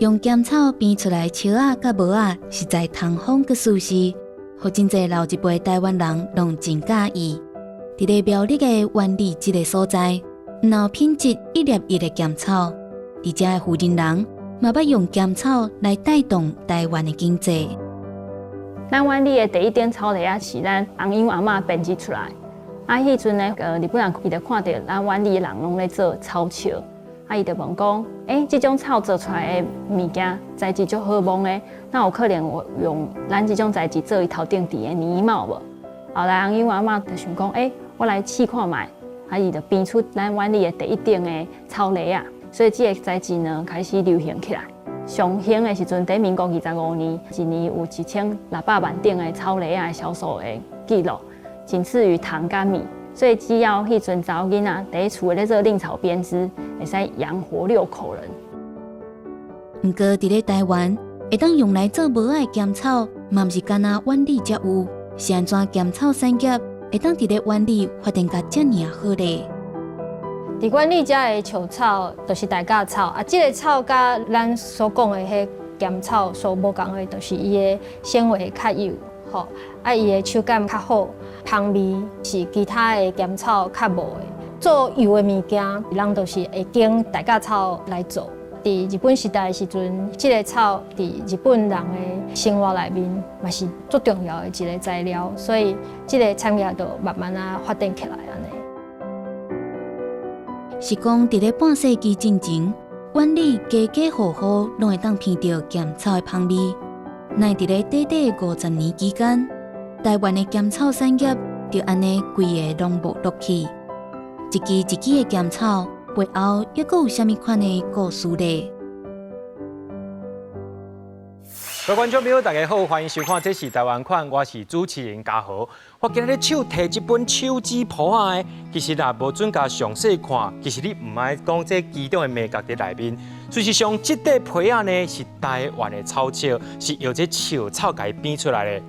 用甘草编出来树仔甲帽仔，实在通风佮舒适，互真侪老一辈台湾人拢真喜意。伫咧苗栗嘅湾里这个所在，毋有品质一粒一的甘草，而且嘅富人人嘛捌用甘草来带动台湾嘅经济。咱湾里嘅第一点草梨啊，是咱红英阿嬷编织出来。啊，迄阵呢，日本人伊就看到咱湾里人拢咧做草笑。啊，伊就问讲，这种草做出来的物件材质足好摸的，那有可能我用咱这种材质做伊头顶戴的呢帽无？后来红英阿嬷就想讲，我来试看卖，啊，伊就编出咱湾里的第一顶的草梨啊，所以这个材质呢开始流行起来。上行的时阵，在民国25年，一年有1600万顶的草梨啊销售的记录，仅次于糖甲米。所以只要迄阵查某囡仔第一厝咧做蔺草编织，会使养活6口人。不过伫咧台湾，会当用来做帽仔的甘草，嘛毋是干那湾里才有，是安怎甘草产业会当伫咧湾里发展甲遮尔好咧？伫湾里遮的树草，就是大甲草啊，即个草甲咱所讲的迄甘草所无共的，就是伊的纤维较幼，吼，啊，伊的手感较好。香味是其他的甘草较无的，做油的物件，人都是会经大甲草来做。伫日本时代的时阵，这个草伫日本人的生活内面，嘛是最重要的一个材料，所以这个产业就慢慢发展起来安尼。是讲伫咧半世纪之前，湾里家家户户拢会当闻到甘草的香味。乃伫咧短短50年期间，台湾的甘草产业就安尼规个拢没落去，一支一支的甘草背后又阁有啥物款的故事呢？各位观众朋友，大家好，欢迎收看《这是台湾款》，我是主持人嘉豪。我今日手提一本手指谱啊，其实若无准甲详细看，其实你唔爱讲这其中的美角伫内面。事实上，这块皮啊呢是台湾的草笑，是由这树草甲伊编出来的。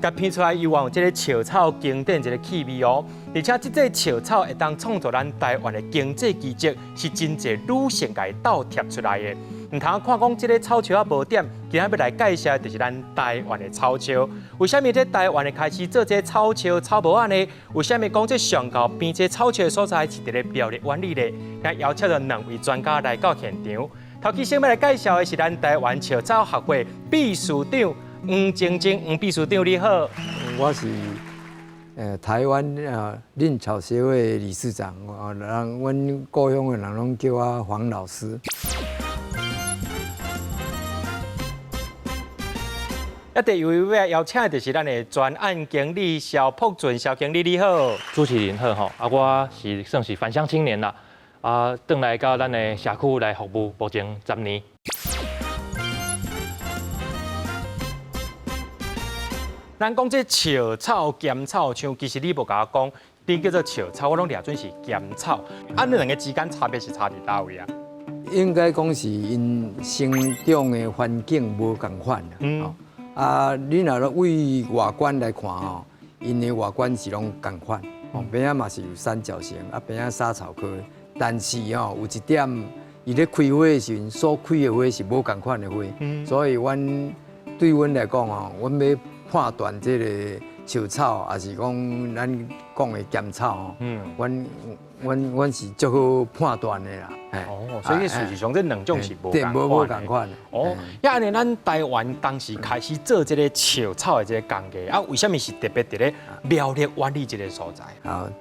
甲编出来，又有这个树草经典一个气味哦，而且这个树草会当创造咱台湾的经济奇迹，是真侪女性甲伊倒贴出来的。唔通看讲这个草笑啊无点，今日要来介绍就是咱台湾的草笑。为虾米在台湾的开始做这草笑草帽啊呢？为虾米讲这上高编这草笑的所在是伫咧苗栗湾里呢？咱邀请到2位专家来到现场。头期先要来介绍的是咱台湾笑草学会秘书长。黄晶晶，黄秘书长你好。我是台湾蔺草协会理事长，阮故乡的人拢叫我黄老师。第一位要邀请的就是咱的专案经理肖朴俊，肖经理你好。主持人好吼，我是算是返乡青年啦，转来到咱的社区来服务，目前10年。咱讲这笑草、甘草，像其实你无甲我讲，你叫做笑草，我拢掠准是甘草。啊，你两个之间差别是差伫倒位啊？应该讲是因生长的环境无共款啦。你若为外观来看吼，因的外观是拢共款，边仔嘛是有三角形，边仔沙草科。但是有一点，伊咧开花的时阵，所开的花是无共款的花，所以对阮来讲阮要判断这个树草，还是讲咱讲的甘草阮是足好判断的啦。所以事实上这两种是无共款的。安尼咱台湾当时开始做这个树草的这个工艺，为什么是特别伫咧苗栗湾里这个所在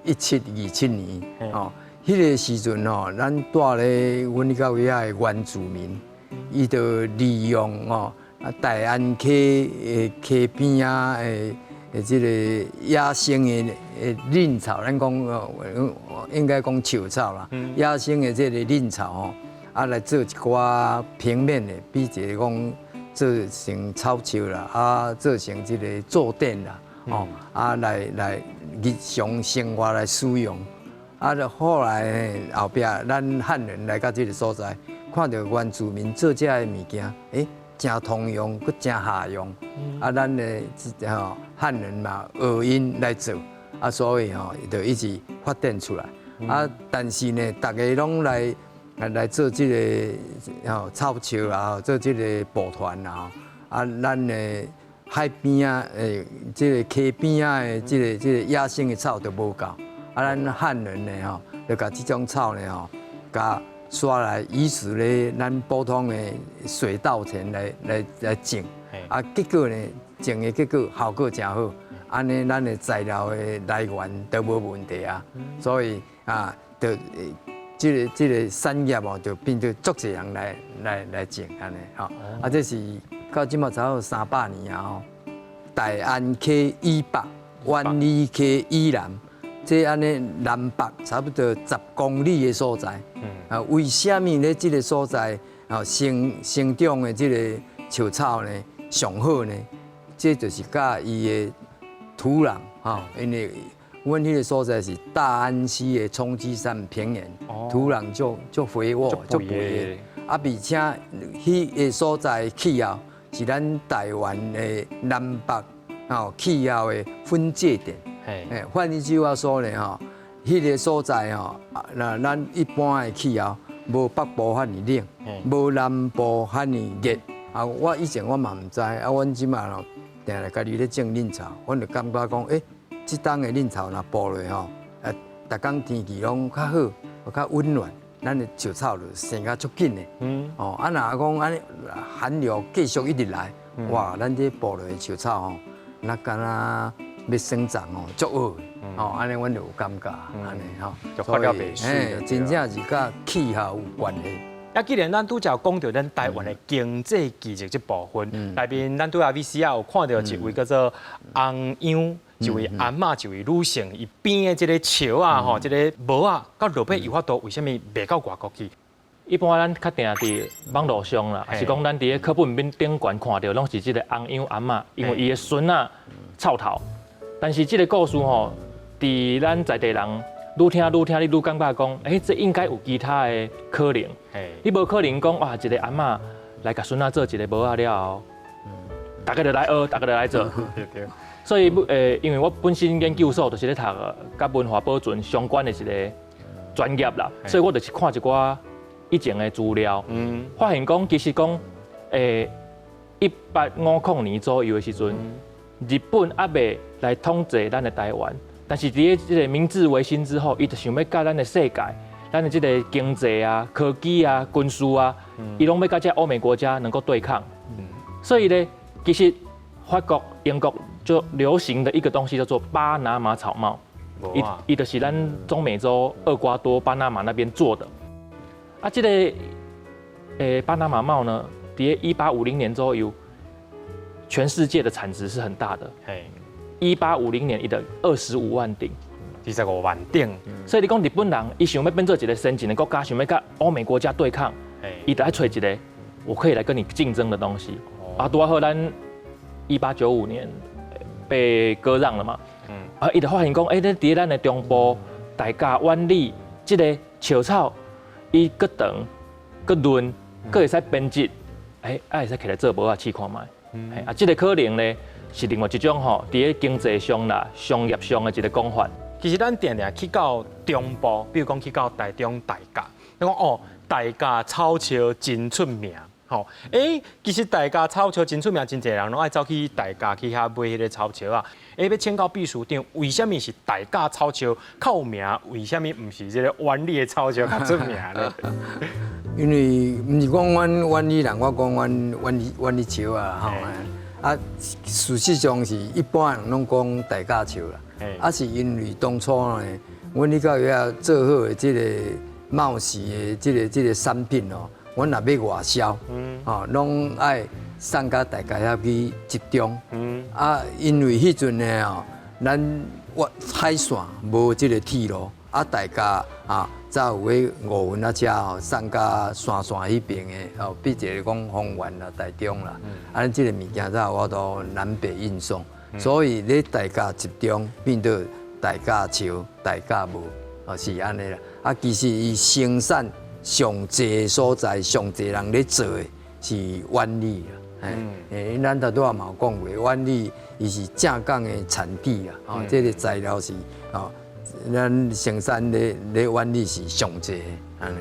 ？1727年迄个时阵咱住咧阮到位的原住民，伊就利用大安溪边这个野生的蔺草，咱讲应该讲树草啦，野生的这个蔺草来做一寡平面的，比一个讲做成草树啦，做成这个坐垫啦，来日常生活来使用。就后来后壁，咱汉人来到这个所在，看到原住民做这个物件，真通用，佮真下用。咱的汉人嘛，学因来做，所以就一直发展出来。但是呢，大家拢来做这个草树啊，做这个抱团啊，咱的海边啊，这个溪边啊的这个野生的草都无够。咱汉人呢就把这种草呢甲刷来移植咧咱普通的水稻田来种，结果呢种的结果效果真好，安尼咱的材料的来源都无问题啊，所以就这个产业就变做足侪人来种安尼这是到即马差不多300年啊大安溪以北，万里溪以南。这安尼南北差不多10公里的所在，为什么咧？这个所在生长的这个树草呢上好呢？这就是甲伊的土壤因为阮迄个所在是大安溪的冲积山平原，土壤足肥沃、足肥的，而且迄个所在气候是咱台湾的南北气候的分界点。换一句话说呢，迄个所在那咱一般的气候无北部遐尼冷，无南部遐尼热。我以前我嘛唔知，阮即马定来家己咧种嫩草，阮就感觉讲，即当的嫩草若播落逐工天气拢较好，较温暖，咱的树草就生较足紧的。若讲安尼寒流继续一直来，哇，咱这播落的树草那敢若要生长足好安尼阮就有感觉，安尼就发了袂水，真正是甲气候有关系。既然咱拄则讲到咱台湾的经济技术这部分，内面咱对VCR有看到一位叫做洪央，一位阿嬷，一位女性，伊边的这个树啊，这个帽啊，到落尾有法度，为什么卖到外国去？一般咱较定伫网络上啦，还是讲咱伫咧课本面顶悬看到，拢是即个洪央阿嬷，因为伊的孙啊臭头。但是这个故事伫咱在地人愈听，你愈感觉讲，这应该有其他的可能。你无可能讲哇，一个阿嬷来甲孙仔做一个帽仔了后，大家就来学，大家就来做。所以因为我本身研究所就是咧读甲文化保存相关的一个专业啦，所以我就是看一寡以前的资料，发现讲其实讲1850年左右的时阵。日本还未来统治咱的台湾，但是伫这个明治维新之后，伊就想要甲咱的世界、咱的这个经济啊、科技啊、军事啊，伊拢要甲这欧美国家能够对抗。所以呢，其实法国、英国就流行的一个东西叫做巴拿马草帽，伊就是咱中美洲厄瓜多、巴拿马那边做的。这个巴拿马帽呢，伫1850年左右。全世界的产值是很大的，1850年伊的25万顶，25万顶。所以你讲日本人，伊想要变做一个先进的国家，想要跟欧美国家对抗，伊就爱找一个我可以来跟你竞争的东西。拄好咱1895年被割让了嘛，伊就发现讲，咧伫咱的中部、大甲、湾里，这个树草，伊搁长、搁润、搁会使编织，会使起来做帽仔试看卖。这个可能呢是另外一种伫咧经济上啦、商业上的一个讲法。其实咱定定去到中部，比如讲去到台中、大甲，你讲大甲草树真出名，其实大甲草树真出名，真侪人拢爱走去大甲去遐买迄个草树啊。要请教秘书长，为什么是大甲草树较有名？为什么唔是这个湾里的草树较出名呢？因为唔是讲阮里人，我讲阮里树啊，事实上是一般人拢讲大甲树啦，是因为当初呢，阮哩到遐做好的这个贸市的这个产品阮若要外销，拢爱送到大甲遐去集中，因为迄阵呢咱海线无这个铁路，大甲早有迄5分车吼，送到山迄边的哦，比一个讲丰原啦、台中啦，安尼即个物件早我都南北运送，所以咧大家集中变到大家少，大家无，哦是安尼啦。啊，其实伊生产上济所在、上济人咧做的是湾里啦，咱头拄仔嘛有讲过，湾里伊是正港的产地啦，哦，这个材料是哦。咱生产咧湾里是上济的，安尼。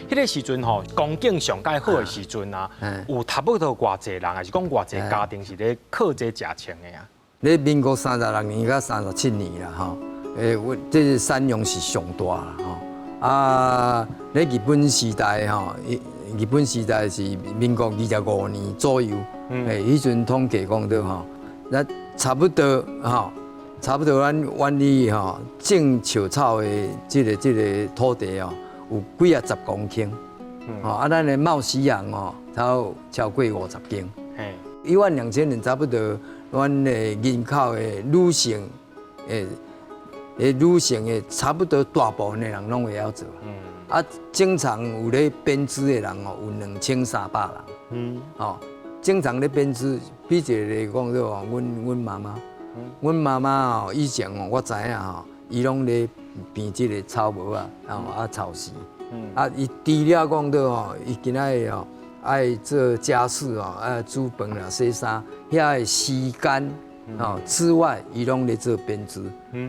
迄个时阵吼，光景上介好的时阵啊，有差不多偌济人，还是讲偌济家庭是咧靠这食穿的啊？咧民国36年到37年啦，吼，我这个产量是上大啦，吼。啊，咧日本时代吼，日本时代是民国25年左右，迄阵统计讲到吼，咱差不多吼。差不多咱湾里吼种树草的这个土地哦，有几10公顷，啊，咱的茂西洋哦，超过50间。12000年差不多，阮的人口的女性的差不多大部分的人拢会晓做。啊，正常有咧编织的人哦，有2300人。哦，正常咧编织，比一个来讲说哦，阮妈妈。阮妈妈哦，以前哦，我知影吼，伊拢咧编即个草帽啊，啊草席。啊，伊除了讲到吼，伊今仔日哦爱做家事哦，爱煮饭啦、洗衫，遐个时间哦之外，伊拢咧做编织。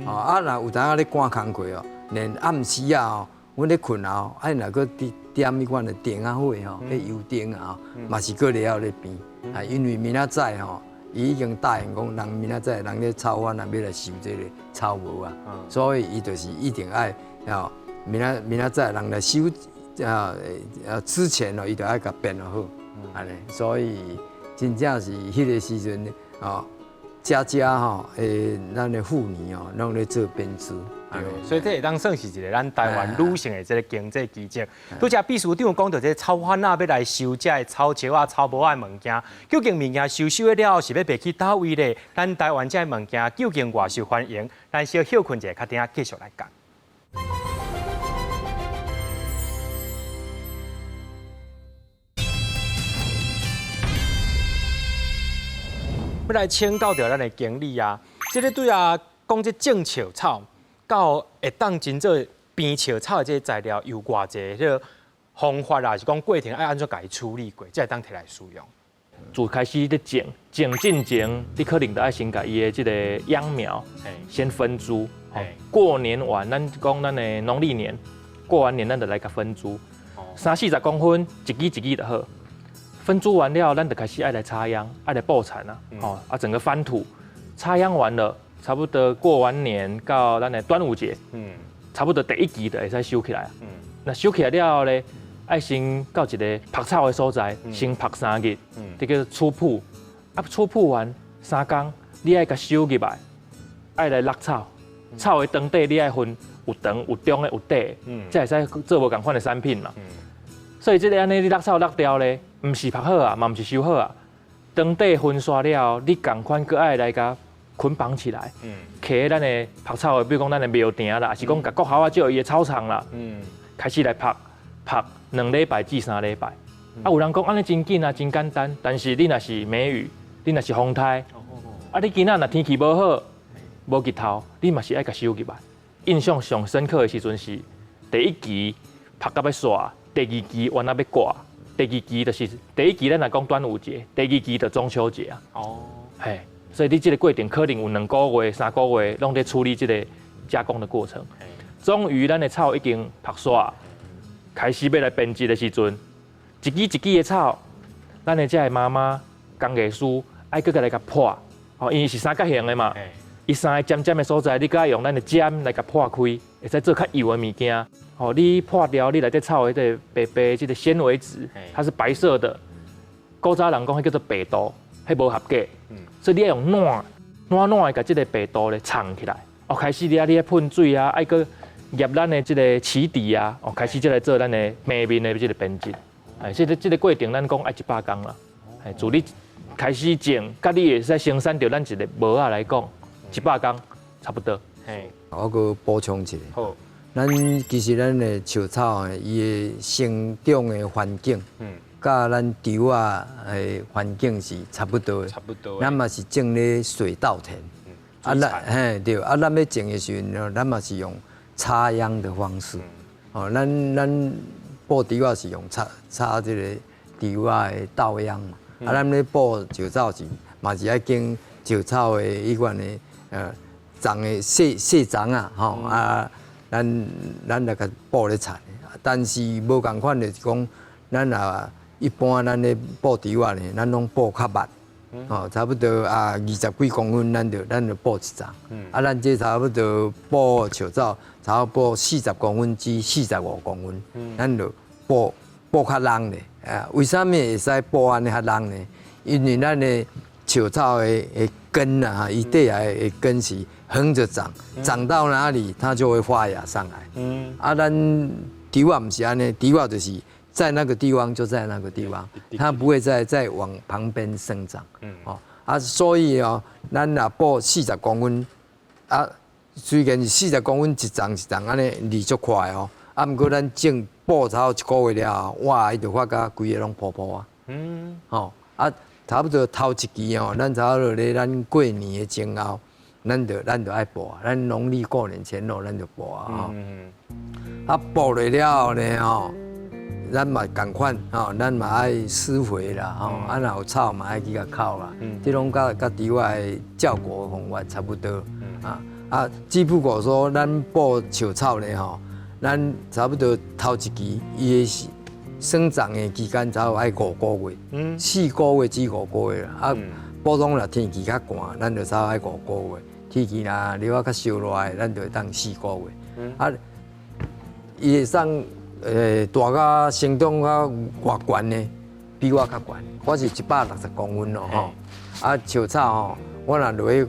啊，若有当咧赶工课哦，连暗时啊哦，阮咧困后，啊若个点迄款的电啊火吼，迄油灯啊，嘛是搁咧咧编。啊，因为明仔载吼。伊已经答应讲，人明仔载人咧草贩啊，要来收这个草帽啊，所以伊就是一定爱哦，明仔载人来收之前哦，伊就爱甲编好，安尼，所以真正是迄个时阵哦，家吼咱的妇女哦，拢咧做编织。所以这会当算是一个咱台湾女性的这个经济基础。拄则秘书长讲到，这草贩仔要来收这个草树啊、草帽啊物件，究竟物件收了后是要卖去倒位咧？咱台湾这物件究竟偌受欢迎？咱小休困一下，较等下继续来讲。要来请教到咱的经理啊，这个对啊，讲这种树草。到会当真做编树草的这些材料，有偌济迄个方法啊，是讲过程爱安怎甲伊处理过，才会当摕来使用。自开始咧种进前，你可能就爱先甲伊的这个秧苗先分株。过年完，咱讲咱的农历年，过完年咱就来甲分株，30-40公分，一支一支就好。分株完了，咱就开始爱来插秧，爱来布产啊，整个翻土，插秧完了。差不多过完年到咱的端午节，差不多第一期就会使收起来啊。那收起来了后咧，爱先到一个曝草的所在，先曝3日，这叫出圃。啊，出圃完3天，你爱甲收入来，爱来落草。草的长底你爱分有长、有中的、有底的，才会使做无同款的产品嘛。所以这个安尼你落草落掉咧，唔是曝好啊，嘛唔是收好啊。长底分刷了，你同款搁爱来甲。捆绑起来，摕咱的曝草的，比如讲咱的苗埕啦，是讲甲国校啊借伊的草场啦，开始来曝2礼拜至3礼拜。啊，有人讲安尼真紧啊，真简单，但是你若是梅雨，你若是风台，啊，你今仔若天气无好，无日头，你嘛是爱甲收入来。印象上深刻的时阵是第一期曝到要煞，第二期完啊要挂，第二期就是第一期咱来讲端午节，第二期就中秋节啊。嘿。所以你这个过程可能有2个月、3个月，拢在处理这个加工的过程。终于，咱的草已经曝煞，开始要来编织的时阵，一支一支的草，咱的这个妈妈、工艺师爱搁来甲破，因为是三角形的嘛，伊三个尖尖的所在，你搁用咱的尖来甲破开，会使做较幼的物件。你破掉你内底草的这个白白这个纤维质，它是白色的。古早人讲迄叫做白豆，迄无合格。所以你要用暖的把这个白豆咧藏起来，开始你爱喷水啊，爱搁醃咱的这个起底啊，开始就来做咱的面面的这个编织。这个过程咱讲爱100天啦。自你开始种，甲你会使生产到咱一个帽仔来讲，100天差不多。我搁补充一下。好，咱其实咱的树草诶，伊的生长的环境，甲咱稻啊的环境是差不多的。差不多。咱嘛是种咧水稻田，咱对，咱要种的时阵，咱嘛是用插秧的方式。咱播稻啊是用插这个稻啊的稻秧嘛，咱咧播树草是嘛是爱经树草的迄款的长的细长啊，咱来甲播咧产。但是无共款就是讲，咱啊一般咱咧播稻啊呢，咱拢播较密，差不多20几公分，咱就播一丛。咱这差不多播树草，差不多40公分至45公分，咱就播较long咧。为什么会使播安尼较long呢？因为咱的树草的根啊，伊底下的根是横着长，长到哪里它就会发芽上来。咱稻啊不是安尼，稻啊就是在那个地方就在那个地方，它不会再往旁边生长。所以咱若播40公分，虽然是40公分一丛一丛安尼离足快不过咱种播超1个月了后，哇，伊就发觉规个拢泡泡差不多头一期咱差不多咧咱过年的前后，咱就爱播，咱农历过年前后咱就播播落了后呢咱嘛共款咱嘛爱施肥啦若有草嘛爱去甲扣啦，这拢甲稻啊的照顾的方法差不多只不过说咱播树草呢咱差不多头一期伊的生长的期间差不多爱5个月，4个月至5个月啦。普通若天气较寒，咱就差不多爱5个月；天气若了较烧热的，咱就会当4个月。伊会送大甲生长较偌悬呢，比我较悬。我是160公分树草我若落去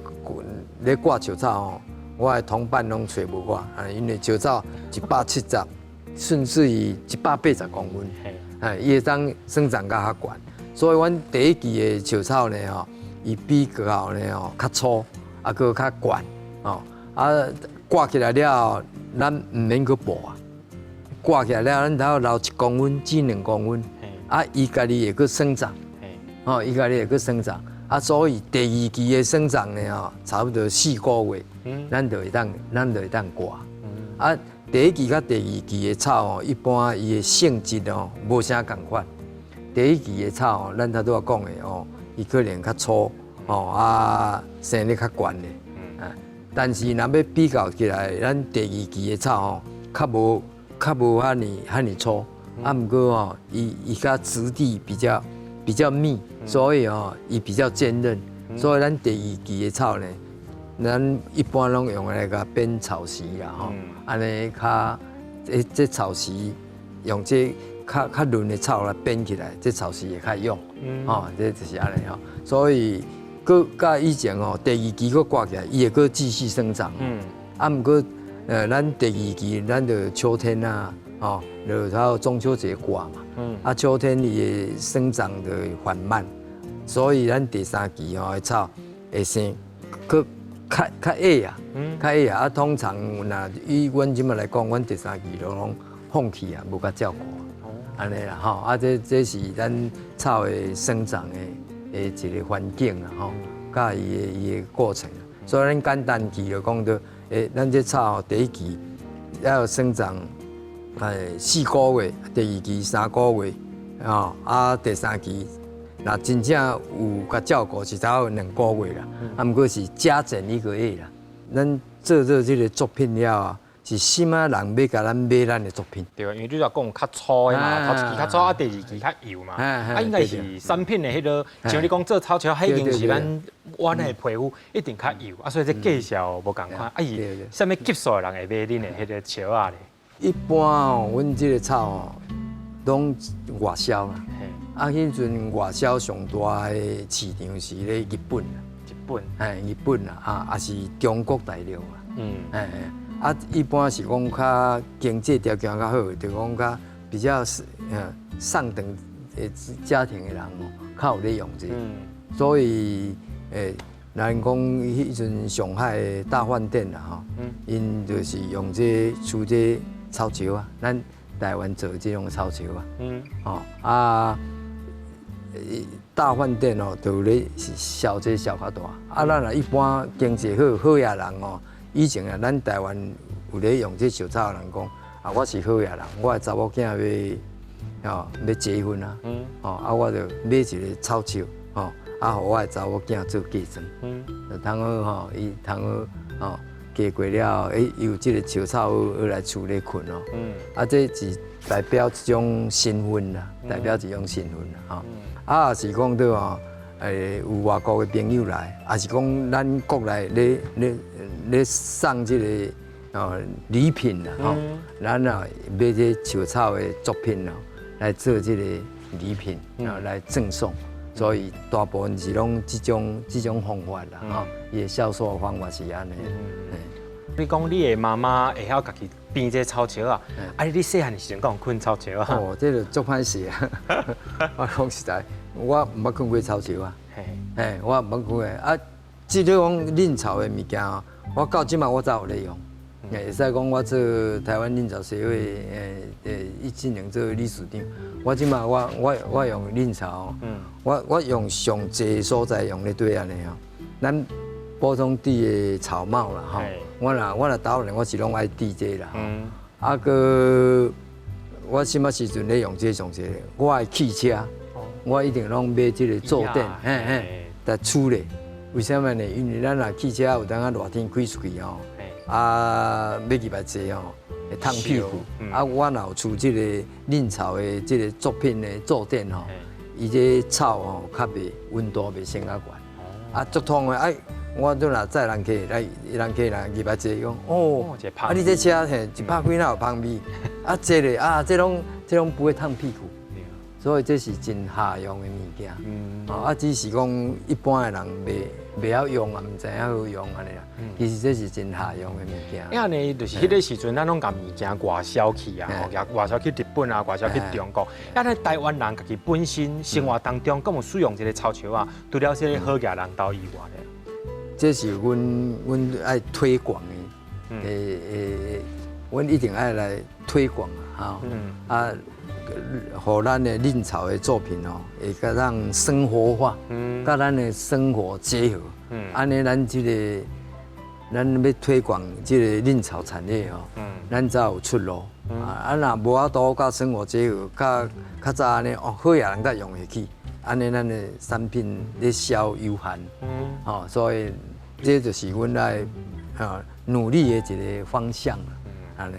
咧挂树草我的同伴拢找无我，因为树草170。甚至于180公分，伊会当生长较悬，所以阮第一期的树草呢伊比较后呢较粗，佮较悬，挂起来了后，咱唔免去播挂起来了，咱头留1公分至2公分，伊家己会去生长，伊家己会去生长，所以第2期的生长呢差不多4个月，咱就会当挂，第一期甲第2期的草一般伊的性质无啥共款。第一期的草咱头拄仔讲的伊可能较粗生得较悬的，但是若要比较起来，咱第2期的草较无遐尼粗，不过伊甲质地比较密，所以伊比较坚韧，所以咱第2期的草呢。咱一般拢用来甲编草席啦安尼这草席用这较嫩的草来编起来，这草席会较用，这就是安尼所以，甲以前第2期佫挂起来，伊会佫继续生长，不过咱第2期咱就秋天就到中秋节挂嘛，秋天伊的生长就缓慢，所以咱第3期的草会生佫。较矮啊，通常若以阮即马来讲，阮第3期都拢放弃无甲照顾，安尼啦这是咱草的生长的一个环境甲伊的过程。所以咱简单期就讲到，咱这草第1期要生长4个月，第2期3个月，第3期。那真正有甲照顾是差不多2个月啦，不过是加整1个月啦。咱做这个作品了是什么人要甲咱买咱的作品？对，因为你若讲较粗的嘛，头一期较粗第2期较幼嘛，应该是产品的迄个，像你讲做草桥，迄已经是咱阮的皮肤一定较幼所以这介绍无共款。伊什么级数的人会买恁的迄个草啊咧？一般阮这个草拢外销啦。迄阵外销上大的市场是咧日本啦，也是中国大陆啦。一般是讲较经济条件较好，就讲较比较上等的家庭的人较有咧用这，所以咱讲迄阵上海的大饭店啦吼，因就是用这出这草桥啊，咱台湾做这种草桥啊，大饭店哦，就咧销这销较大。咱若一般经济好野人哦，以前啊，咱台湾有咧用这小草的人讲，我是好野人，我的查某囝要结婚啊，我就买一个草桥，互我的查某囝做嫁妆，就通好伊通好嫁过了，有这个小草来厝咧困这是代表一种身份啦，代表一种身份啦，是讲到有外国的朋友来，也是讲咱国内咧送这个礼品啦，咱买这小草的作品来做这个礼品，来赠送，所以大部分是拢这种方法啦，伊的销售方法是安尼。你讲你的妈妈会晓家己编这草桥啊？你细汉的时阵讲困草桥啊？这就足歹势啊！我讲实在，我毋捌困过草桥啊。我毋捌困过至于讲恁草的物件我到即马我才有咧用。会使讲我做台湾恁草协会17年做理事长，我即马我用恁草，我用上济所在用咧对安尼咱普通地的草帽啦我若倒来我是拢爱地这啦个我什么时阵咧用这上济？我的汽车，我一定拢买这个坐垫，在厝咧。为什么呢？因为咱汽车有当热天开出去要入来坐会烫屁股。我若有厝这个嫩草的这个作品的坐垫伊这草较袂温度袂升啊悬。足痛的我都若载人客人入来坐讲你这车一拍开哪有香味？坐咧这种不会烫屁股。所以这是真下用的物件，只是讲一般的人袂晓用啊，唔知影好用安尼啦。其实这是真下用的物件。因为呢，就是迄个时阵，咱拢甲物件外销去啊，外销去日本啊，外销去中国。因为台湾人家己本身生活当中，敢有使用这个草桥啊，除了这个好野人道以外咧，这是阮爱推广的，阮一定爱来推广和咱的嫩草的作品会甲咱生活化，甲咱的生活结合，安尼咱要推广这个嫩草产业咱才有出路。若无法度甲生活结合，较早安尼好野人才用会起，安尼咱的产品咧销有限，所以这就是阮来努力的一个方向安尼。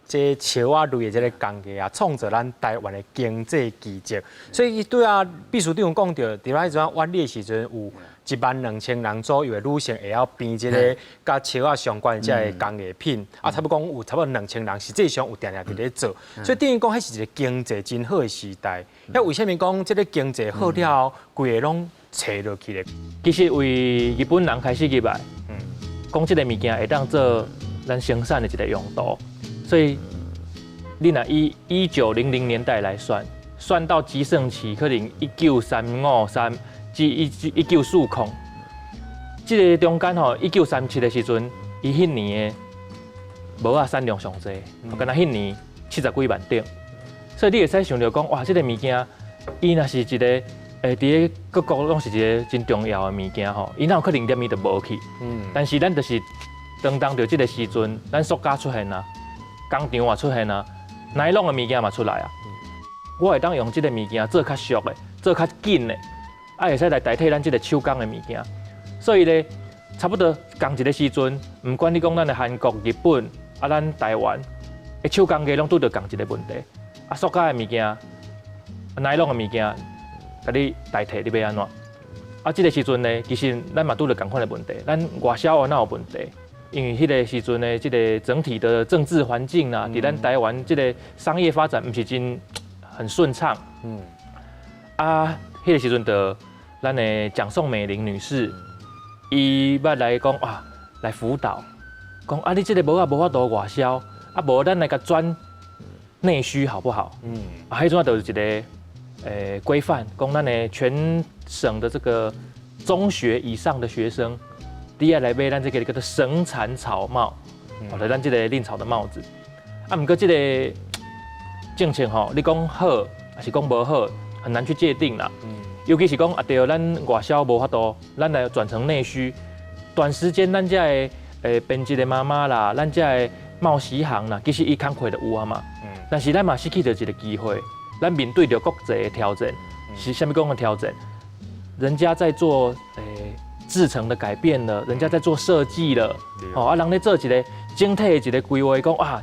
这桥类的这个工艺创造咱台湾的经济奇迹。所以对秘书长讲到，伫迄阵晚历的时阵，有12000人左右的女性会晓编这个甲桥相关的这个工艺品。差不多讲有差不多2000人，实际上有定伫咧做。所以等于讲，迄是一个经济真好的时代。为什么讲这个经济好了后，规个拢找落去咧？其实为日本人开始入来，讲这个物件会当做咱生产的一个用途。所以，你若以1900年代来算到极盛期，可能1935、至1940，这个中间1937的时阵，伊迄年的无产量上济，敢若迄年70几万吨。所以你会使想到讲，哇，这个物件，伊若是一个伫咧各国拢是一个真重要的物件伊哪有可能连伊都无去？但是咱就是当着这个时阵，咱塑胶出现啦。工厂也出现啊，奈拢的物件嘛出来啊。我会当用这个物件做较俗的，做较紧的，会使来代替咱这个手工的物件。所以咧，差不多同一个时阵，唔管你讲咱的韩国、日本咱台湾的手工艺拢拄着同一个问题。塑胶的物件、奈拢的物件，甲你代替你要安怎？这个时阵呢，其实咱嘛拄着同款的问题，咱外销哪有问题？因为迄个时阵的这个整体的政治环境伫咱台湾这个商业发展不是真很顺畅。迄个时阵的咱的蒋宋美龄女士，伊捌来讲来辅导，讲你这个无法度外销，无咱来甲转内需好不好？迄种就是一个规范，讲咱的全省的这个中学以上的学生，第二来买咱这个叫做绳蚕草帽，来咱这个令草的帽子。啊，不过这个政策吼，你讲好还是讲无好，很难去界定啦。尤其是讲啊，对，咱外销无法度，咱来转成内需，短时间咱这个编辑的妈妈啦，咱这个贸洗行啦，其实伊工课就有啊嘛。但是咱嘛失去了一个机会，咱面对着国际的挑战，是虾米讲的挑战？人家在做制成的改变了，人家在做设计了，哦啊，人咧做一个整体的一个规划，讲啊，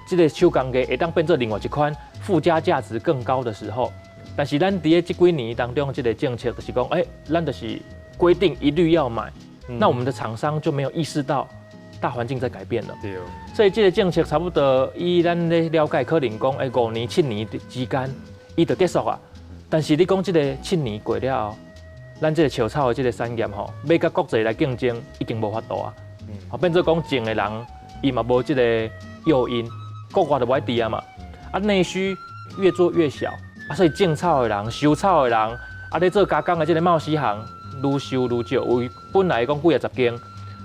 这个手工艺会当变做另外一款附加价值更高的时候，但是咱伫这几年当中，这个政策就是讲，咱就是规定一律要买，那我们的厂商就没有意识到大环境在改变了。对。所以这个政策差不多以咱咧了解，可能讲5年、7年之间，伊就结束啊。但是你讲这个7年过了后，咱这个笑草的这个产业吼，要甲国际来竞争，已经无法度啊。变做讲种的人，伊嘛无这个诱因，国外就不爱滴啊嘛。啊，内需越做越小，啊，所以种草的人、收草的人，啊，咧做加工的这个贸洗行，愈收愈少。为本来讲几啊十间，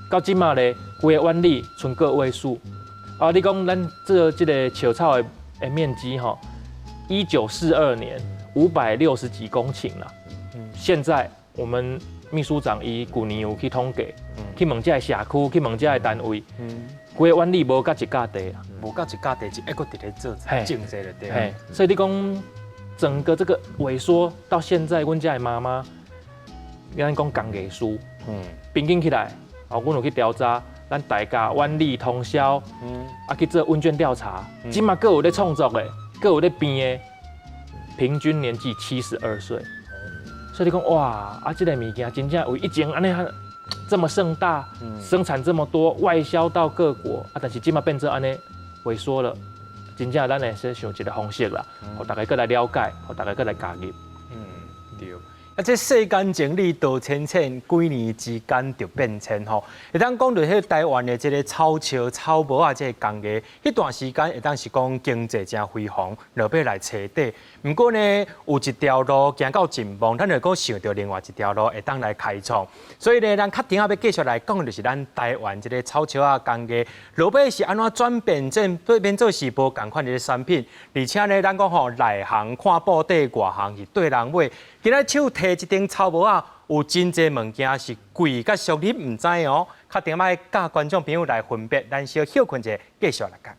到即马咧，规个湾里剩个位数。啊，你讲咱这个笑草的面积吼，1942年560几公顷啦。现在我们秘书长伊去年有去统计，去问这个社区，去问这个单位，规个湾里无甲一甲地啊，无甲一甲地，就还佫伫咧做种这个地。所以你讲整个这个萎缩到现在，阮家的妈妈，咱讲工艺师，平均起来，阮有去调查。咱大家湾里通宵，啊去做问卷调查，即马各有咧创作的，各有咧编的，平均年纪72岁。所以你讲哇，啊这个物件真正有以前安尼这么盛大，生产这么多，外销到各国，啊但是即马变成安尼萎缩了，真正咱会是想一个方式啦，互大家搁来了解，互大家搁来加入。对。啊，这世间情理多浅浅，几年之间就变迁吼。会当讲到迄台湾的这个草桥、草帽啊，这个工艺，迄段时间会当是讲经济真辉煌，落尾来找底。不过呢，有一条路行到尽望，咱就讲想到另外一条路会当来开创。所以呢，咱较顶下要继续来讲，就是咱台湾这个草桥啊工艺，落尾是安怎转变变做是无共款的产品，而且呢，咱讲吼内行看布底，外行是对人买。今仔手提一顶草帽啊，有真侪物件是贵甲俗，你唔知哦。较顶摆甲观众朋友来分别，咱小休困者，继续来讲。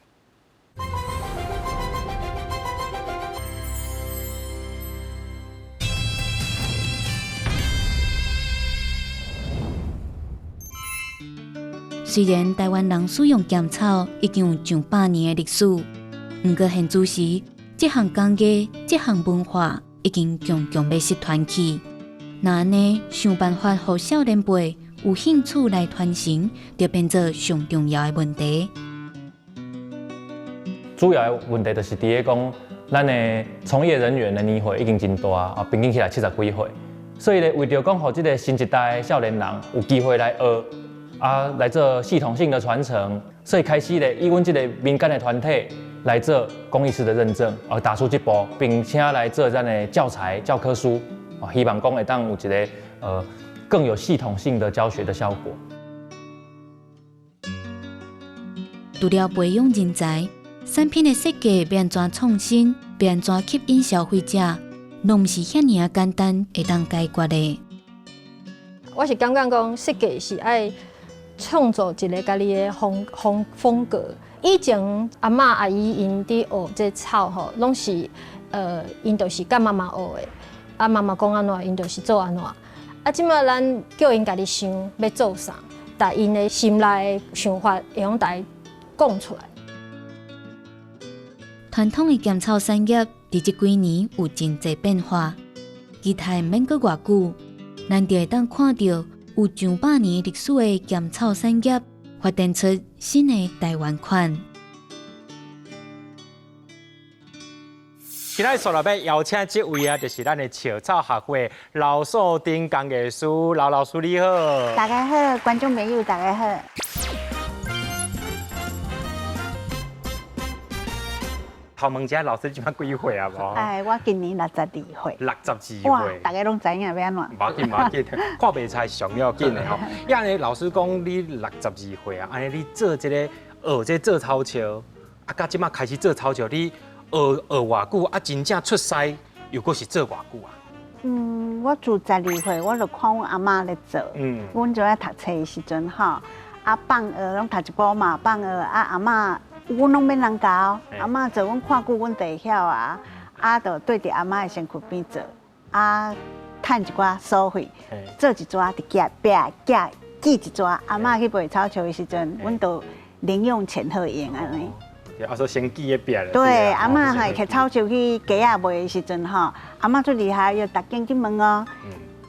虽然台湾人使用咸草已经有上100年的历史，不过现主时这项工艺、这项文化已经强强要失传去。那安尼想办法，让少年辈有兴趣来传承，就变做上重要的问题。主要的问题就是伫咧讲，咱的从业人员的年岁已经真大啊，平均起来70几岁，所以咧为着讲，互这个新一代的少年人有机会来学啊，来做系统性的传承，所以开始咧以阮这个民间的团体来做工艺师的认证，打出这步，并且来做咱的教材教科书，希望讲会当有一个更有系统性的教学的效果。除了培养人才，产品的设计要安怎创新，要安怎吸引消费者，拢毋是遐尔简单会当解决的。我是感觉讲设计是爱创造一个家己的风格。以前阿嬷阿姨因伫学这草吼，拢是因就是甲妈妈学的，啊妈妈讲安怎，因就是做安怎。啊，即马咱叫因家己想要做啥，但因的心内的想法会用大家讲出来。传统的咸草产业伫这几年有真侪变化，期待免过偌久，咱就会当看到有上100年历史的咸草产业发展出新的台湾款。今仔所要邀请这位啊，就是咱的笑草学会老锁丁工艺师老老师，你好。大家好，观众朋友大家好。头问一下老师，今麦几岁啊？无？哎，我今年62岁。 62哇，岁。大家拢知影要安怎？无要紧，无要紧，看袂出上要紧的吼。呀，呢老师讲你62岁啊，安尼你做这个学这做操球，啊，到即马开始做操球，你学偌久啊？真正出师又搁是做偌久啊？我自12岁，我就看阮阿嬷咧做。阮就爱读册的时阵吼，啊放学拢读一部嘛，放学啊阿嬷，阮拢免人教，阿嬷做阮看久，阮就会晓啊。啊，就对着阿嬷的身躯边做，啊，趁一寡所费，做一抓就夹夹夹，记一抓。阿嬷去卖草球的时阵，阮就零用钱好用安尼。啊，说先记迄边。对，阿嬷嘿摕草球去鸡仔卖的时阵吼，阿嬷最厉害，要逐间去问哦，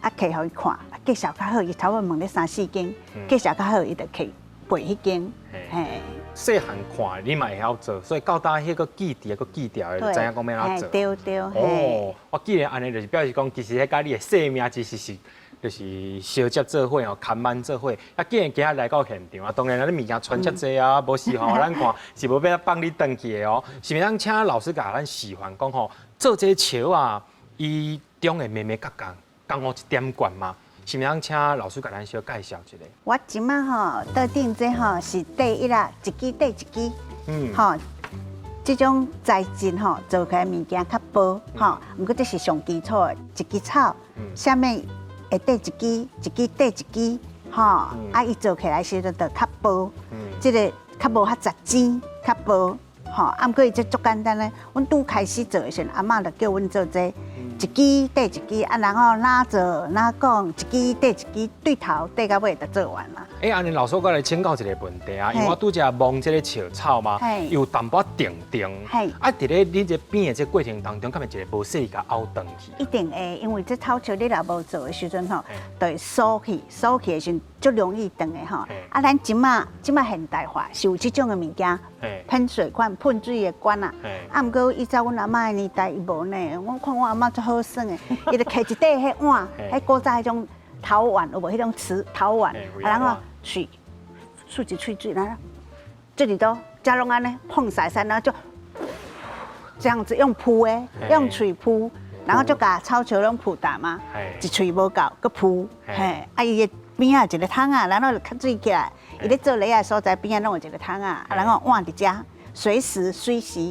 啊摕互伊看，啊介绍较好，伊差不多问咧3、4间，介绍较好，伊就去背迄间，嘿。细汉看你嘛会晓做，所以到当迄个记条、个记条的，就知影讲要安怎做。对对。哦，我既然安尼，就是表示讲，其实迄甲你的生命其实是，就是小接做伙哦，看慢做伙。啊，既然今日来到现场啊，当然你物件传遮济啊，无时候咱看是无要放你登去的哦。是毋是咱请老师甲咱示范讲吼，做这球啊，伊中的眉眉角角，刚好一点关嘛。是毋是请老师甲咱小介绍一下？我即马吼桌顶这吼是第一啦，一支对一支，吼，这种材质吼做起来物件较薄，吼，不过这是上基础的，一支草，下面会对一支，一支对一支，吼，啊，伊做起来时阵就较薄，这个较无较杂尖，较薄，吼，啊，不过伊这足简单咧，阮拄开始做的时阵，阿嬷就叫阮做这。一支对一支啊，然后哪做哪讲，一支对一支，对头对到尾就做完啦。安尼老师，我来请教一个问题啊，因为我拄则摸这个笑草嘛，有淡薄定定，啊，伫咧你这编的这过程当中，敢会一个无细甲凹断去？一定会，因为这草球你若无做的时阵吼，就会缩去的时阵，足容易断的吼。啊，咱即马现代化是有这种的物件，喷水管、喷水的管啊。啊，毋过依照阮阿嬷的年代，伊无呢。我看我阿嬷足好耍的，伊就摕一块迄碗，迄古早迄种陶碗，有无？迄种瓷陶碗，然后水漱一喙水，然后这里都加拢安尼碰晒晒，然后就这样子用扑的，用嘴扑，然后就把草球拢扑大嘛，一喙无够，佮扑，嘿，啊伊的边啊一个桶啊，然后就较水起来，伊咧做螺的所在边啊拢有一个桶啊，然后碗伫遮。随时，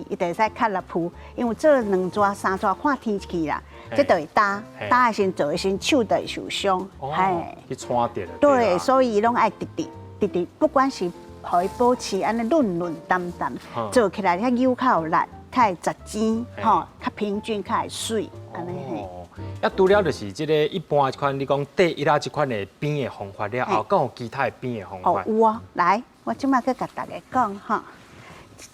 伊就会使较来扑，因为做2抓3抓看天气啦，这就会打的时做的时手就会受伤，嘿，去穿掉了。对，所以伊拢爱直，不管是互伊保持安尼润淡淡，做起来较有较有力，较会杂尖，吼，较平均，较会水，安尼嘿。啊，除了就是这个一般款，你讲第一啦这款的编的方法了后，敢有其他的编的方法？哦，有啊，来，我即摆去甲大家讲哈。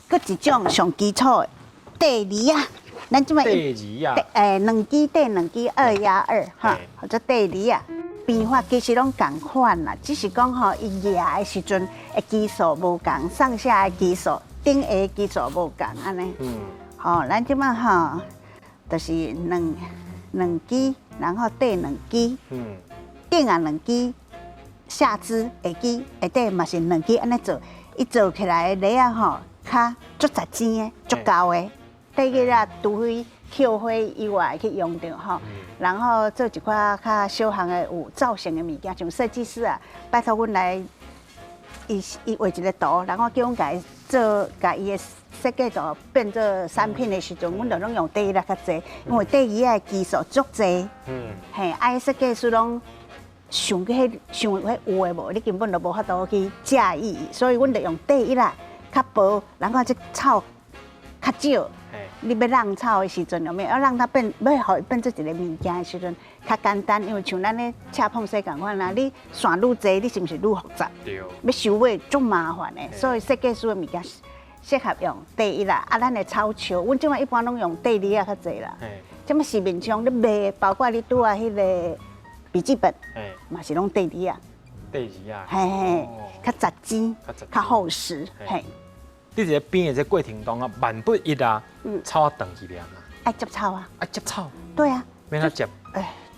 搁一种上基础的第二啊，咱即摆第二啊，2支对2支2压2哈，或者第二啊，编法其实拢共款啦，只是讲吼伊压的时阵的基数无共，上下的基数、顶下的基数无共安尼。好，咱即摆吼，就是两支，然后对2支，顶啊2支，下支下支下底嘛是2支安尼做，伊做起来的螺啊吼。较足杂尖的、足厚的，第一啦，除非扣花以外去用到吼，然后做一寡较小项的有造型的物件，像设计师啊，拜托阮来，伊画一个图，然后叫阮甲伊的设计图变做产品的时阵，阮就拢用第一啦较济，因为第二的技术足济，嘿，啊，设计师拢。想迄有诶无，你根本就无法度去驾驭，所以阮就用第一啦。较薄，然后这草较少。你要让草的时阵，有没有要让它变，要互伊变做一个物件的时阵，较简单，因为像咱咧恰碰洗共款啦，你线愈济，你是毋是愈复杂？对。要收尾足麻烦的，所以设计师的物件适合用第一啦。啊，咱的草球，阮即摆一般拢用第二啊较济啦。即摆市面上你卖，包括你拄啊迄个笔记本，嘛是拢第二啊。第二啊。嘿，较杂尖，较厚实，嘿。你这编的这过程当中，万不一啊，草断去了嘛？爱接草啊？爱接草？对啊。免他接？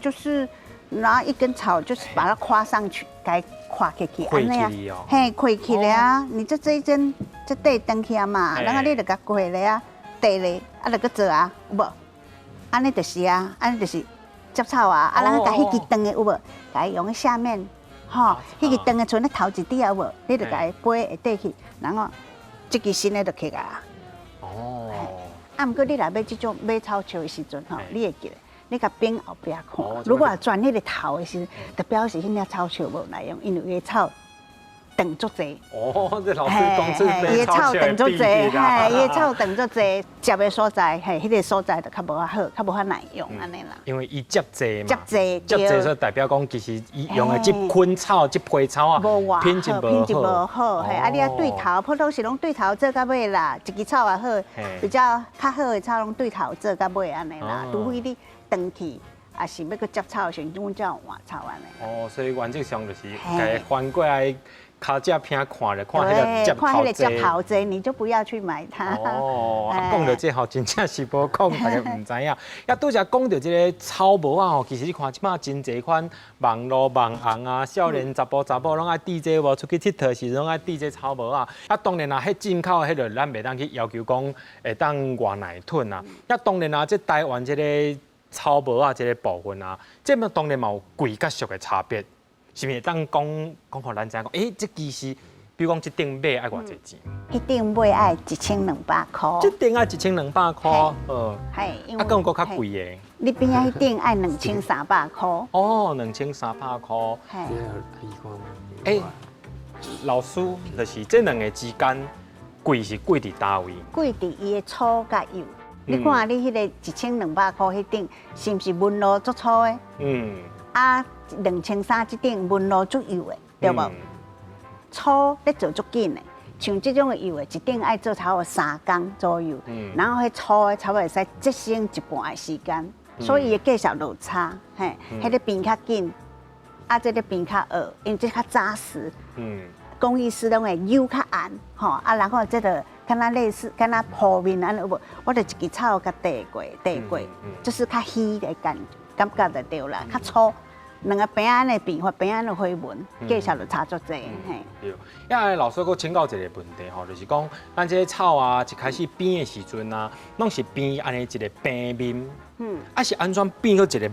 就是拿一根草，就是把它跨上去，该跨起去，安尼啊。嘿，跨起来啊！你这一针这对登起啊嘛，然后你就甲过来啊，地咧，啊，就搁做啊，有无？安尼就是啊，安尼就是接草啊，啊，咱甲迄支长的有无？甲伊用喺下面，吼，迄支长的剩咧头一底有无？你就甲伊背下底去，然后即支新的就起来啊。哦，啊，毋过你若要即种买草树的时阵吼，你会记得，你甲边后壁看，如果转迄个头的时，就表示迄领草树无耐用，因为伊草长足济。哦，这老师讲这伊的草长足济，嘿，伊的草哦长足济，接的所在，嘿，迄个所在就较无好，较无遐耐用安尼啦。因为伊接济嘛，接济接济所以代表讲，其实伊用的这捆草、这批草啊，无偌品质好，品质无无好，嘿，啊，你啊对头，普通是拢对头做到尾啦，一支草也好，比较较好的草拢对头做到尾安尼啦，除非你长去。啊，是要去接草的时候，阮才有换草安尼。哦，所以原则上就是该翻过来脚只片看了，看迄个接看迄个接头头济，你就不要去买它。哦，讲到这吼，真正是无讲，大家唔知影。也拄则讲到这个草帽啊吼，其实你看即马真侪款网络网红啊，少年查甫拢爱戴这无出去佚佗时拢爱戴这草帽啊。啊，当然啦，迄进口迄个咱袂当去要求讲会当偌耐吞啊。啊，当然啦，这台湾这个草帽啊，这个部分啊，这么当然嘛有贵甲俗的差别，是毋是？当讲互咱知讲，这其实，比如讲一顶买爱偌济钱？一顶买爱1200块。一顶爱1200块，系，因为更较贵的。你边仔迄顶爱2300块。哦，2300块。嘿。老师，就是这两个之间贵是贵伫倒位？贵伫伊的粗甲幼。你看你迄个1200块迄顶，是毋是纹路足粗的？啊，2300这顶纹路足幼的，对无？粗咧做足紧的，像这种的幼的，一顶爱做差不多3工左右。然后迄粗的差不多会使节省一半的时间，所以伊的价钱落差。嘿，迄个边较紧，啊，这个边较学，因为这较扎实。工艺师拢会油较暗，吼啊，然后这个敢若类似，敢若铺面安尼有无？我就一支草甲地过，就是较稀的感觉就对啦，较粗。两个边安尼变化，边安尼花纹，价钱就差足济。嘿。对，因老师佫请教一个问题吼，就是讲咱这草啊，一开始变的时阵啊，拢是变安尼一个平面，啊是安怎变到一个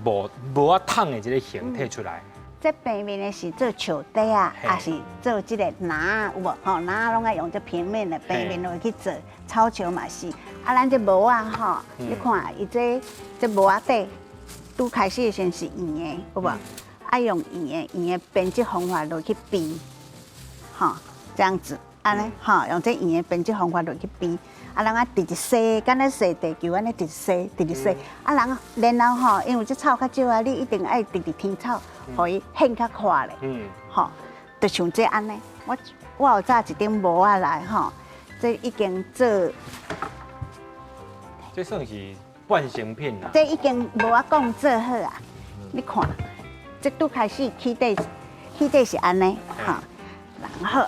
无啊烫的一个形体出来？这平面的是做树底啊，还是做这个篮有无？吼，篮拢爱用这平面的平面落去做，草树嘛是。啊，咱这帽啊吼，你看伊这帽啊底。拄开始先是圆的，有无？爱用圆的编织方法落去编，吼，这样子，安尼，吼，用这圆的编织方法落去编，啊，人啊，直直洗，敢若洗地球安尼直直洗，啊，然后吼，因为这草较少啊，你一定爱直直添草，互伊显较快咧，吼，就像这安尼，我有早一顶帽啊来吼，这已经做，这算是。半成品啦，这已经无法讲做好啊！你看，这拄开始起底是安尼，哈，然后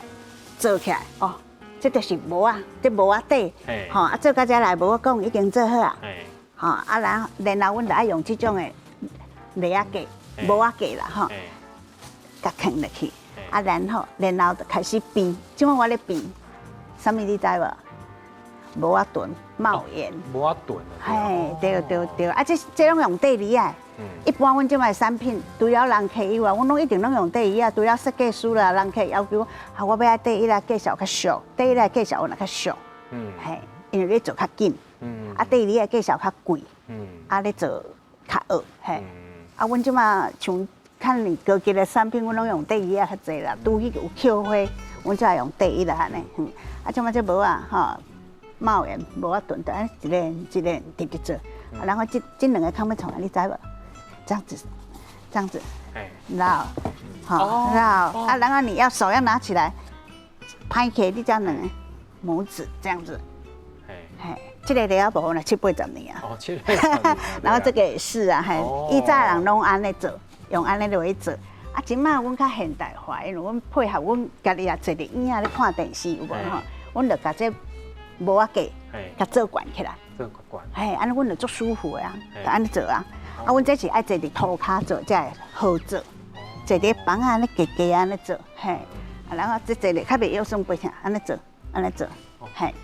做起来哦，这就是帽啊，这帽啊底，吼啊做到这来，无我讲已经做好啊，吼啊然后阮就爱用这种的鞋啊架、帽啊架啦，吼，甲放落去，啊然后就开始编，即摆我咧编，啥物你知无？帽啊盾帽檐，帽啊盾，嘿，对，啊，这拢用地理啊。一般阮即卖产品，除了人客以外，阮拢一定拢用地理啊。除了设计师啦，人客要求我要爱地理啦，介绍较俗，地理啦介绍我较俗，嘿，因为你做较紧，啊，地理啊介绍较贵，啊，你做较学，嘿，啊，阮即卖像看你高级的产品，阮拢用地理啊较济啦，拄迄个有扣花，阮才用地理啦安尼，啊，即卖这帽啊，吼。帽檐无法蹲，但一连直直做，然后这两个看要从哪里摘无？这样子，绕，好绕啊，然后你要手要拿起来，拍起你这两个拇指这样子，嘿，这个了无呢，7、8十年啊。哦，7、8十年。然后这个也是啊，嘿，以前人拢安尼做，用安尼落去做。啊，即摆阮较现代化，因为阮配合阮家己也坐伫影仔咧看电视有无吼？阮就甲这。帽啊架，甲做悬起来，嘿，安尼阮就足舒服的啊，就安尼做啊。啊，阮这是爱坐伫涂骹做，才会好做。坐伫房啊，安尼夹安尼做，嘿。啊，然后这坐咧较袂腰酸背痛，安尼做，嘿。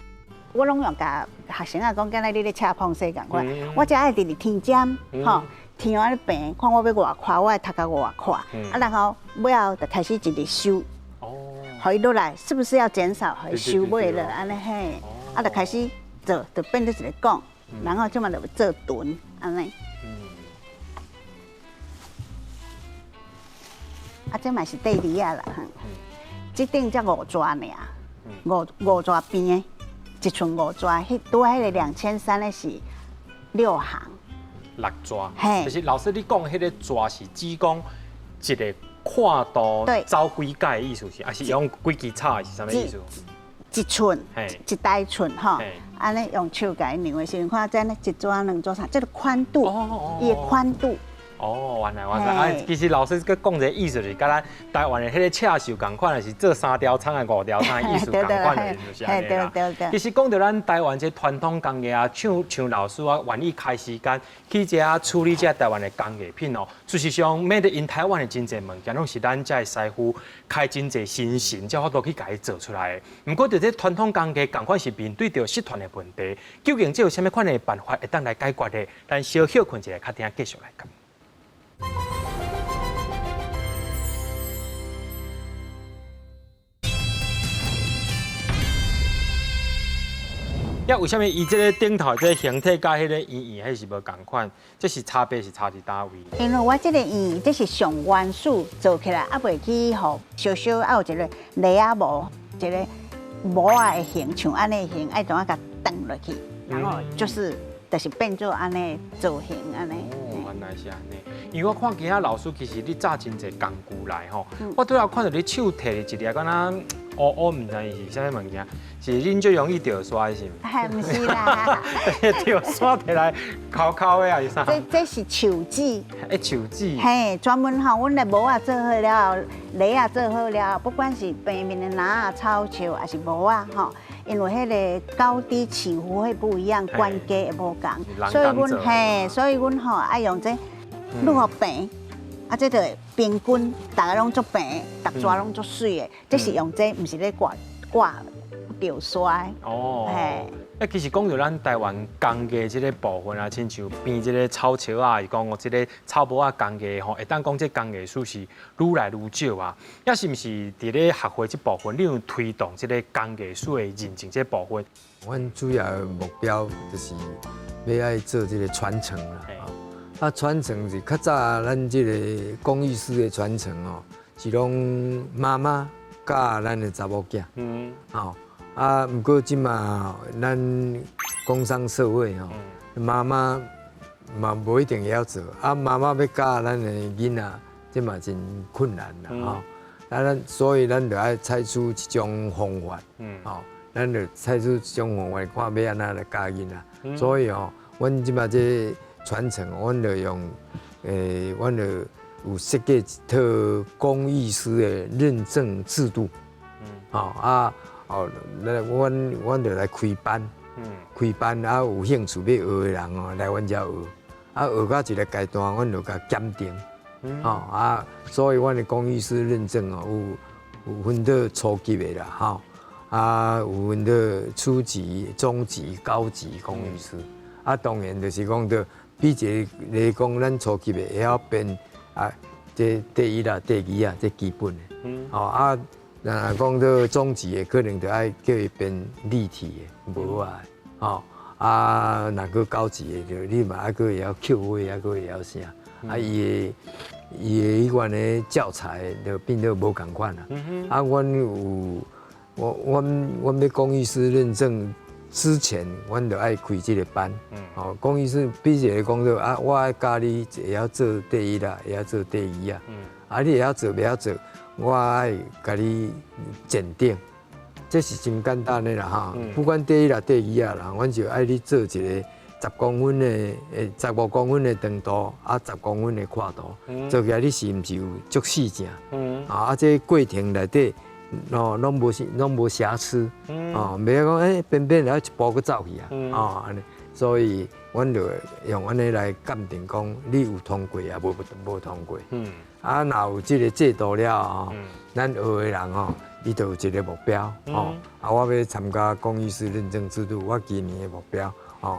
我拢用甲学生啊讲，敢若你咧车碰洗共款。我只爱直直天尖，吼，天啊咧平，看我要偌快，我爱读到偌快，啊，然后尾后就开始一直收，互伊落来，是不是要减少互伊收尾了？安尼嘿，啊，就开始做，就变做一个讲，然后即嘛就做臀，安尼。啊，这嘛是第二啊啦，这顶才5抓尔，五抓边的，一寸5抓，迄拄迄个2300的是6行。6抓，嘿就是老师你讲迄个抓是只讲一个跨度走几界的意思是，还是用几支草是啥物意思？一寸，一大寸吼，安尼用手甲伊量的时阵，看真呢一抓2抓3，这个宽度，伊的宽度。哦，原来。啊，其实老师佮讲一个意思就是，甲咱台湾的迄个车手共款，是做3条厂的5条厂的意思共款的，就是安尼啦。其实讲到咱台湾这传统工艺啊，像老师啊，愿意开时间去遮处理遮台湾的工艺品哦。事实上，made in 台湾的真侪物件，拢是咱遮的师傅开真侪心神，才好多去家己做出来的。不过，就这传统工艺，共款是面对着失传的问题，究竟这有啥物款的办法会当来解决的？咱小休困一下，较听继续来讲。为什么伊这个顶头这个形体甲迄个圆圆，迄是无共款？这是差别是差伫倒位？因为我这个圆，这是上原始做起来，啊袂去互小小啊有一个螺仔模，一个模啊的形，像安尼形，爱怎啊甲转落去，然后就是变做安尼造型安尼。原来是安尼。因为我看今仔老师其实你炸真侪工具来吼，我拄仔看到你手摕一粒敢若乌，唔知是啥物物件，是恁最容易掉刷的是毋？哎，唔是啦，掉刷摕来烤烤的还是啥？这是手指。手指。嘿，专门吼，阮的模啊做好了，螺啊做好了，不管是平面的篮啊、草球还是模啊吼。因为迄个高低起伏会不一样，关节会无同，所以阮吼爱用这愈好平，啊，这就平均，大家拢做平，大抓拢做水的，这是用这，唔是咧挂掉刷。哦，其实讲到咱台湾工艺这个部分啊，亲像编这个草桥啊，是讲这个草模啊工艺吼，会当讲这工艺数是愈来愈少啊。也是毋是伫咧学会这部分，你有推动这个工艺数的认证这部分？阮主要的目标就是要爱做这个传承啦。啊，传承是较早咱这个工艺师的传承哦，是拢妈妈教咱的查某囝。啊，不过即嘛，咱工商社会吼，妈妈嘛无一定会晓做，啊，妈妈要教咱的囡仔，即嘛真困难啦吼。啊，所以咱就爱采取一种方法，吼，咱就采取一种方法，看要安怎来教囡仔。所以吼，阮即嘛这传承，阮就用，阮就有设计一套工艺师的认证制度，阮就来开班，啊，有兴趣要学的人哦，来阮遮学，啊，学到一个阶段，阮就甲检定，所以阮的工艺师认证哦，有分到初级的啦，有分到初级、中级、高级工艺师，啊，当然就是讲到比一个来讲，咱初级的会晓编啊，这第一啦、第二啊，这基本的，那讲到中级的，可能就爱叫伊编立体的模啊，若个高级的，就你嘛还个会晓刻画，还个会晓啥，伊的迄款的教材就变得无共款啦。阮要工艺师认证之前，阮就爱开这个班。工艺师比一个讲到啊，我爱教你会晓做第一啦，会晓做第二啊，你会晓做，袂晓做。我爱甲你鉴定，这是真简单的啦哈。不管第一啦、第二啊啦，阮就爱你做一个10公分的、15公分的长度，啊10公分的宽度，做起来你是毋是有足细正？这过程内底拢无瑕疵，袂讲边边来一步搁走去啊，所以阮就用安尼来鉴定讲，你有通过啊，无通过。啊，若有即个制度了吼，咱学的人吼，伊就有一个目标吼。啊，我要参加公益师认证制度，我今年的目标吼，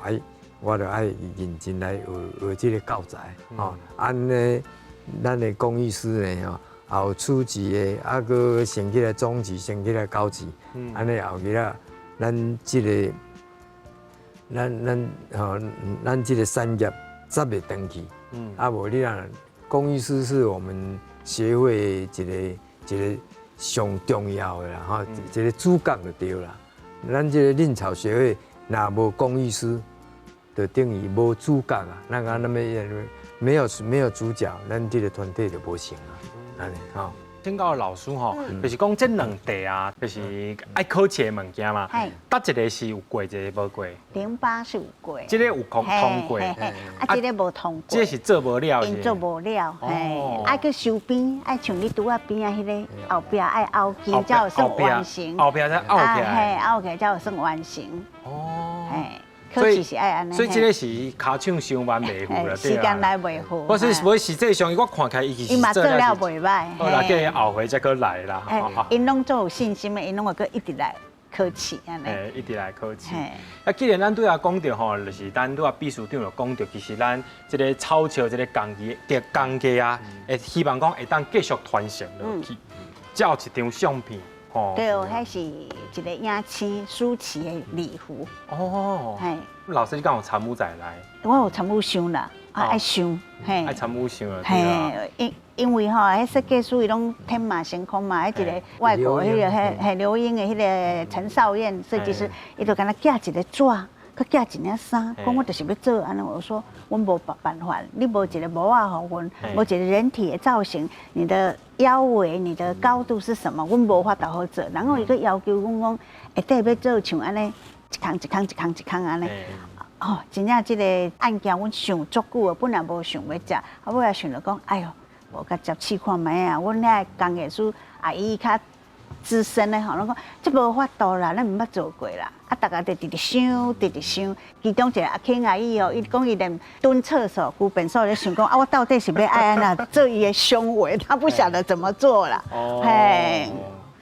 我就爱认真来学即个教材吼。安尼，咱的公益师呢吼，有初级的，啊，搁升起来中级，升起来高级，安尼后日啊，咱即个，咱即个产业才袂断去。啊，无你若公益师是我们协会一个上重要的啦，吼，一个主角就对啦。咱这个嫩草协会若无公益师，就等于无主角啊。咱没有主角，咱这个团队就无成啊。安尼吼。请教老师吼，就是讲这两题啊，就是爱考试的物件嘛。搭一个是有过，一个无过。08是有过，这个有通过，啊，这个无通过。这是做无了，因做无了，爱去收边，爱像你拄啊边啊迄个后壁爱凹机，才有算完成。后壁才凹起来，凹起来才有算完成。哦，考试是爱安尼。所以这个是骹手伤完袂赴了，时间来袂赴。我是实际上我看起来伊其实嘛做了袂歹。好啦，叫伊后回再搁来啦。因拢做有信心的，因拢会搁一直来考试安尼。一直来考试。啊，既然咱拄啊讲到吼，就是咱拄啊秘书长就讲到，其实咱这个草桥这个工艺啊，会希望讲会当继续传承落去，才有一张相片。对，迄是一个影青舒淇的礼服。哦，老师，你敢有参与在来？我有参与想啦，爱想，爱参与想了。因为吼，迄设计师伊拢天马行空嘛，迄一个外国迄个刘英的迄个陈少燕设计师，伊就敢若寄一个纸，佮寄一领衫，讲我就是要做安尼。我说我无办法，你无一个模啊，互阮，无一个人体的造型，你的腰围、你的高度是什么？阮无法度好做。然后伊个要求阮讲，下底要做像安尼，一空安尼。哦，真正即个案件阮想足久啊，本来无想要食，后尾也想着讲，哎哟，我甲接试看卖啊。阮遐工艺师阿姨较资深的吼，拢讲这无法度啦，咱毋捌做过啦。啊，大家就直想，其中一个阿庆阿姨哦，伊讲伊连蹲厕所、顾便所咧想讲啊，我到底是要爱安那做伊的胸围，他不晓得怎么做啦。嘿。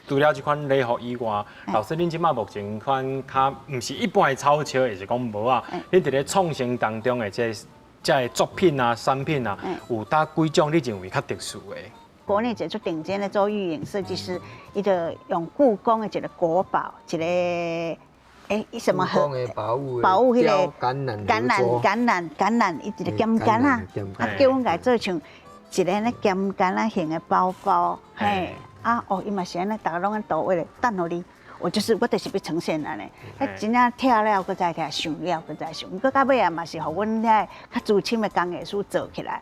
除了这款礼服以外，老师，恁即马目前款较毋是一般的草桥，也是讲无啊。恁伫咧创新当中的这作品啊、产品啊，有搭几种你认为较特殊的？国内一个最顶尖的周玉颖设计师，伊就用故宫的一个国宝，一个什么故宫的宝物迄个橄榄，伊一个剑杆啊，叫阮家做像一个咧剑杆啊型的包包，嘿。伊嘛是安尼，大家拢安倒位咧，等互你。我就是要呈现安尼，真正拆了，搁再拆，想了，搁再想。搁到尾啊嘛是互阮遐较资深的工艺师做起来。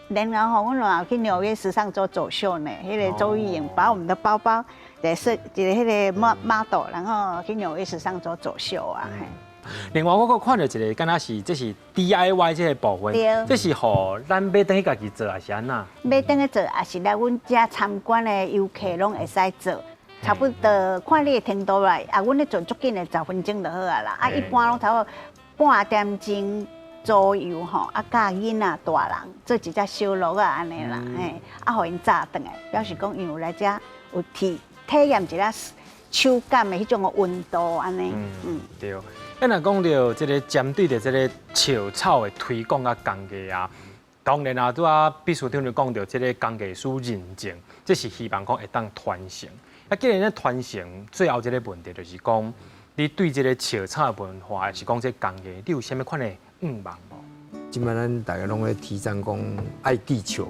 然后阮有去纽约时尚周走秀呢，迄个周玉颖把我们的包包设一个迄个 model， 然后去纽约时尚周走秀啊。另外，我阁看到一个，敢若是这是 DIY 这个部分，这是互咱买等去家己做，还是安那？买等去做，也是来阮遮参观的游客拢会使做，差不多看你的程度啦。阮咧做足紧的10分钟就好啊啦。一般拢差不多半点钟左右吼，教囡仔大人做一只小鹿啊安尼啦，互因炸转来，表示讲因有来遮有体验一下手感的迄种温度安尼。对。咱若讲到这个针对着这个笑草的推广啊、工艺啊，当然啊，拄啊秘书长就讲到这个工艺师认证，这是希望讲会当传承。既然咧传承，最后一个问题就是讲，你对这个笑草的文化，还是讲这工艺，你有啥物款的愿望无？即摆咱大家拢在提倡讲爱地球，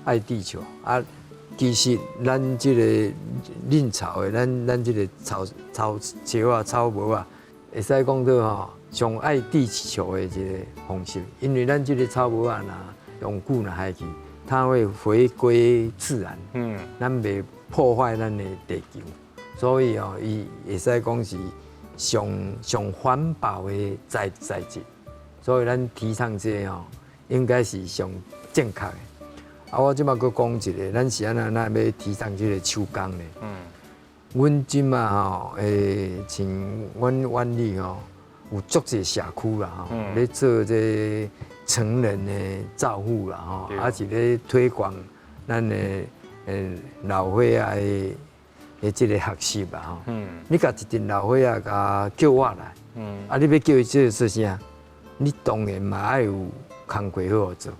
爱地球啊。其实咱这个嫩草的，咱这个草树啊、草木啊。会使讲到吼，上爱地球的一个方式，因为咱这个草木啊，用久若害去，它会回归自然，咱袂破坏咱的地球，所以哦，伊会使讲是上环保的材质，所以咱提倡这哦，应该是上正确的。我即摆佫讲一个，咱是安那要提倡这个手工的。阮即马吼，像阮里吼，有足侪社区啦吼，咧做这成人的照护啦吼，啊是咧推广咱的老岁仔的这个学习啊吼。你甲一阵老岁仔甲叫我来，啊你要叫伊做啥？你当然嘛爱有工课好做。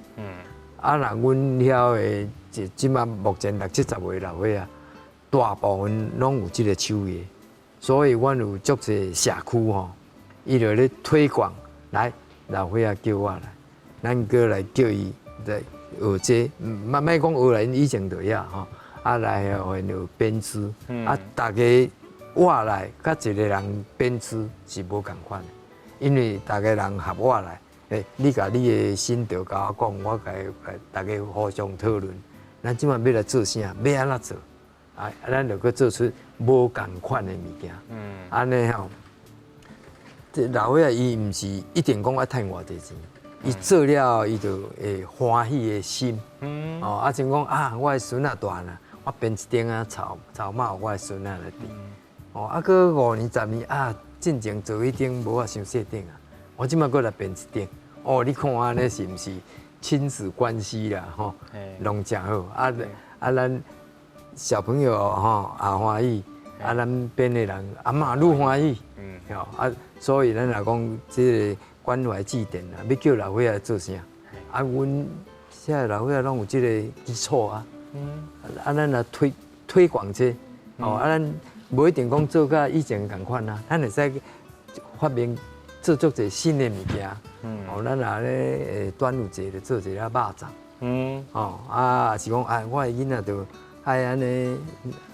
啊，若阮遐的即马目前60、70岁老岁仔，大部分拢有即个手艺，所以阮有足侪社区吼，伊就咧推广来老岁仔叫我来，咱过来叫伊来学这，莫讲学来，以前就遐吼，啊来互因有编织，啊大家我来，甲一个人编织是无共款的，因为大家人合我来。你甲你的心得甲我讲，我甲大家互相讨论，咱即摆要来做啥，要安怎做，啊，咱就去做出无共款的物件。安尼吼，这老岁仔伊毋是一定讲要趁偌济钱，伊做了伊就会欢喜的心。哦，啊，像讲啊，我的孙仔大了，我编一顶啊草帽，我的孙仔来戴。哦，啊，过5年10年啊，进前做一顶无啊伤细顶啊。我即摆过来编一顶，哦，你看安尼是毋是亲子关系啦？吼，拢真好。咱小朋友吼也欢喜，咱编的人阿嬷愈欢喜。所以咱来讲，这个关怀祭典啦，要叫老岁仔做啥？阮现在老岁仔拢有这个基础啊。咱来推广这，咱无一定讲做甲以前共款啊，咱会使发明。做足侪新的物件，咱若咧端午节就做一个肉粽，是讲我的囡仔就爱安尼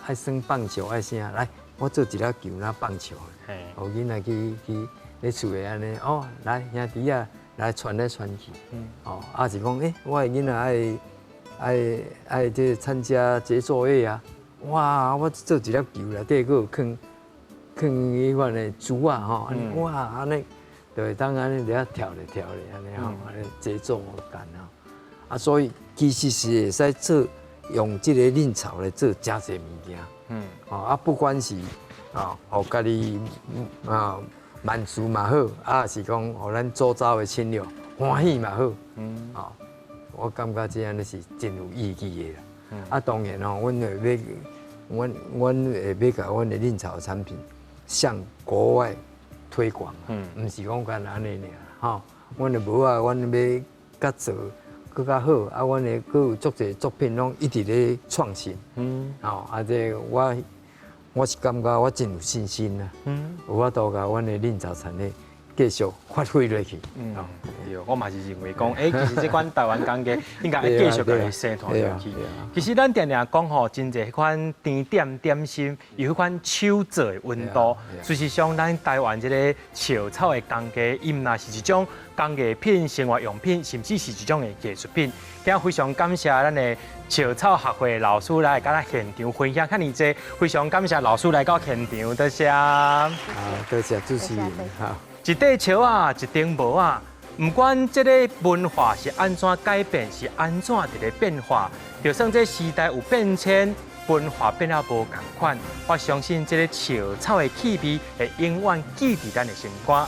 爱耍棒球爱啥，来我做一粒球那棒球，互囡仔去咧厝诶安尼，来兄弟啊来传来传去，是讲我的囡仔爱这参加这作业啊，哇我做一粒球内底佫有放迄款的珠啊吼，哇安尼。对，当然你要调咧安尼吼，安尼节奏感啊，所以其实是会使做用这个嫩草来做真侪物件，不管是互家己万事嘛好，是讲互咱周遭的亲友欢喜嘛好，我感觉这样是真有意义的啦。当然阮会要甲阮的嫩草产品向国外。推广毋是讲干安尼尔，吼，阮的无啊，阮要甲做更较好，阮的佫有足侪作品拢一直咧创新，这我是感觉我真有信心啦，有法度甲阮的嫩草产业继续发挥落去。对，我嘛是认为讲，其实这款台湾工艺应该继续甲伊生传落去。其实咱常常讲吼，真侪迄款甜点点心，有迄款手做的温度。事实上，咱台湾这个笑草的工艺，伊毋若是一种工艺品、生活用品，甚至是一种的艺术品。今日非常感谢咱的笑草学会老师来甲咱现场分享，遐尼济，非常感谢老师来到现场，多谢。多谢主持人，好。一块树啊，一顶帽啊，不管这个文化是安怎改变，是安怎伫咧变化，就算这时代有变迁，文化变了无同款，我相信这个笑草的气味会永远记伫咱的心肝。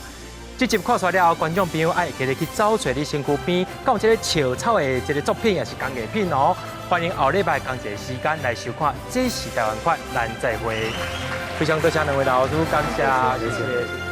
这集看出了，观众朋友爱记得去找找你身躯边，敢有这个笑草的这个作品也是工艺品哦。欢迎后礼拜同一个时间来收看《这是台湾款》，咱再会。非常多谢两位老师，感谢，谢谢。